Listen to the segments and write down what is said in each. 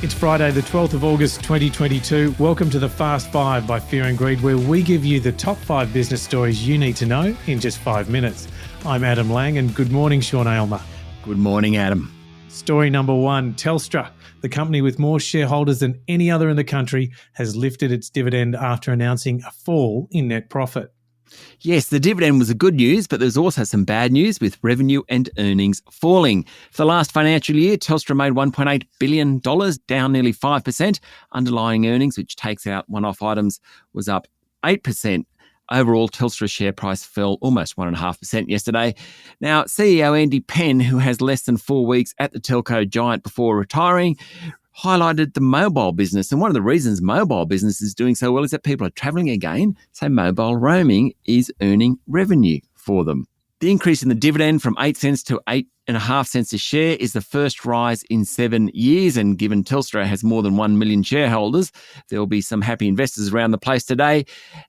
It's Friday, the 12th of August, 2022. Welcome to the Fast Five by Fear and Greed, where we give you the top 5 business stories you need to know in just 5 minutes. I'm Adam Lang, and good morning, Sean Aylmer. Good morning, Adam. Story number 1, Telstra, the company with more shareholders than any other in the country, has lifted its dividend after announcing a fall in net profit. Yes, the dividend was a good news, but there's also some bad news with revenue and earnings falling. For the last financial year, Telstra made $1.8 billion, down nearly 5%. Underlying earnings, which takes out one-off items, was up 8%. Overall, Telstra's share price fell almost 1.5% yesterday. Now, CEO Andy Penn, who has less than 4 weeks at the telco giant before retiring, highlighted the mobile business. And one of the reasons mobile business is doing so well is that people are travelling again, so mobile roaming is earning revenue for them. The increase in the dividend from 8 cents to 8.5 cents a share is the first rise in 7 years. And given Telstra has more than 1 million shareholders, there will be some happy investors around the place today.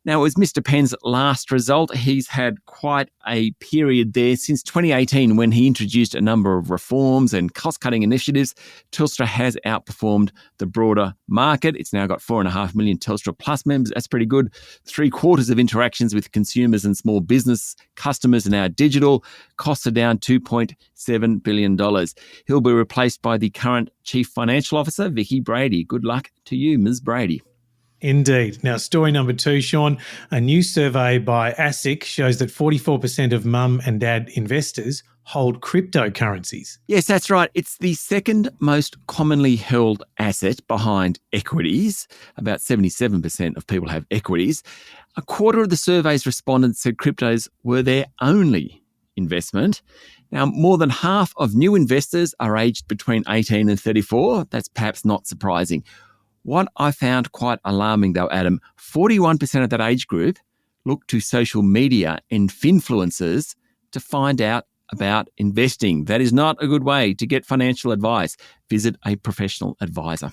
Now, it was Mr. Penn's last result. He's had quite a period there since 2018 when he introduced a number of reforms and cost-cutting initiatives. Telstra has outperformed the broader market. It's now got 4.5 million Telstra Plus members. That's pretty good. 3/4 of interactions with consumers and small business customers are now digital. Costs are down $2.7 billion. He'll be replaced by the current Chief Financial Officer, Vicky Brady. Good luck to you, Ms. Brady. Indeed. Now, story number 2, Sean, a new survey by ASIC shows that 44% of mum and dad investors hold cryptocurrencies. Yes, that's right. It's the second most commonly held asset behind equities. About 77% of people have equities. A quarter of the survey's respondents said cryptos were their only investment. Now, more than half of new investors are aged between 18 and 34. That's perhaps not surprising. What I found quite alarming, though, Adam, 41% of that age group look to social media and finfluencers to find out about investing. That is not a good way to get financial advice. Visit a professional advisor.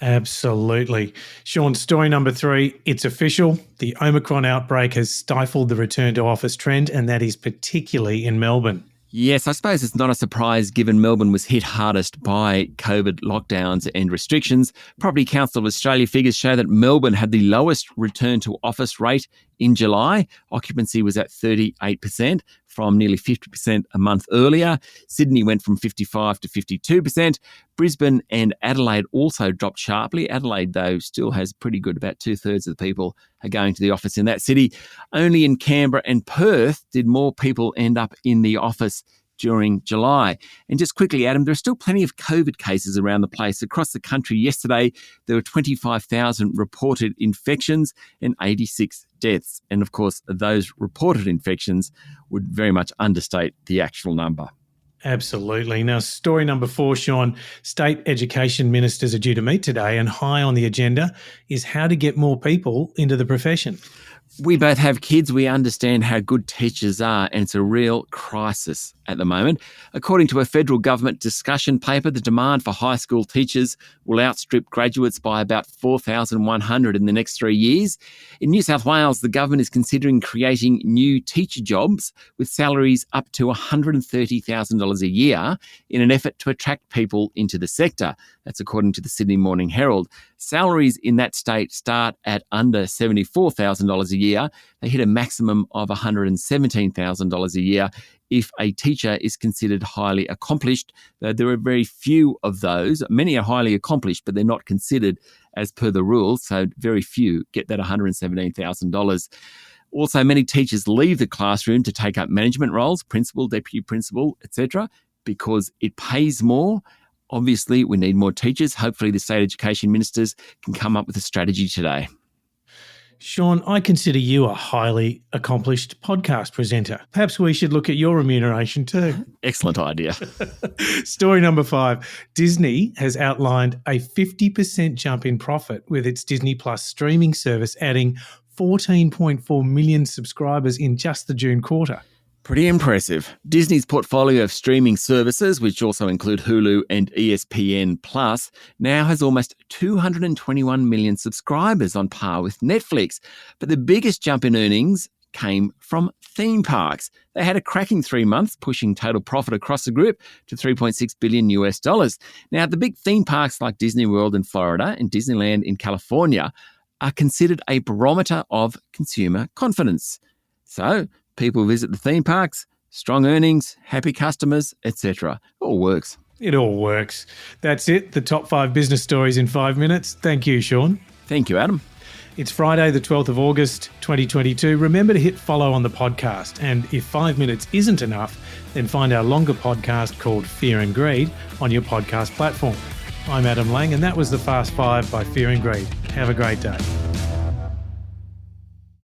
Absolutely. Sean, story number 3, it's official. The Omicron outbreak has stifled the return to office trend, and that is particularly in Melbourne. Yes, I suppose it's not a surprise given Melbourne was hit hardest by COVID lockdowns and restrictions. Property Council of Australia figures show that Melbourne had the lowest return to office rate in July. Occupancy was at 38% from nearly 50% a month earlier. Sydney went from 55 to 52%. Brisbane and Adelaide also dropped sharply. Adelaide, though, still has pretty good. About 2/3 of the people are going to the office in that city. Only in Canberra and Perth did more people end up in the office during July. And just quickly, Adam, there are still plenty of COVID cases around the place. Across the country yesterday, there were 25,000 reported infections and 86 deaths. And of course, those reported infections would very much understate the actual number. Absolutely. Now, story number 4, Sean, state education ministers are due to meet today, and high on the agenda is how to get more people into the profession. We both have kids. We understand how good teachers are, and it's a real crisis at the moment. According to a federal government discussion paper, the demand for high school teachers will outstrip graduates by about 4,100 in the next 3 years. In New South Wales, the government is considering creating new teacher jobs with salaries up to $130,000 a year in an effort to attract people into the sector. That's according to the Sydney Morning Herald. Salaries in that state start at under $74,000 a year. They hit a maximum of $117,000 a year if a teacher is considered highly accomplished. There are very few of those. Many are highly accomplished, but they're not considered as per the rules, so very few get that $117,000. Also, many teachers leave the classroom to take up management roles, principal, deputy principal, etc., because it pays more. Obviously, we need more teachers. Hopefully, the state education ministers can come up with a strategy today. Sean, I consider you a highly accomplished podcast presenter. Perhaps we should look at your remuneration too. Excellent idea. Story number 5. Disney has outlined a 50% jump in profit with its Disney Plus streaming service, adding 14.4 million subscribers in just the June quarter. Pretty impressive. Disney's portfolio of streaming services, which also include Hulu and ESPN Plus, now has almost 221 million subscribers, on par with Netflix. But the biggest jump in earnings came from theme parks. They had a cracking 3 months, pushing total profit across the group to $3.6 billion US. Now, the big theme parks like Disney World in Florida and Disneyland in California are considered a barometer of consumer confidence. So people visit the theme parks, strong earnings, happy customers, etc. All works. It all works. That's it. The top 5 business stories in 5 minutes. Thank you, Sean. Thank you, Adam. It's Friday, the 12th of August, 2022. Remember to hit follow on the podcast. And if 5 minutes isn't enough, then find our longer podcast called Fear and Greed on your podcast platform. I'm Adam Lang, and that was the Fast 5 by Fear and Greed. Have a great day.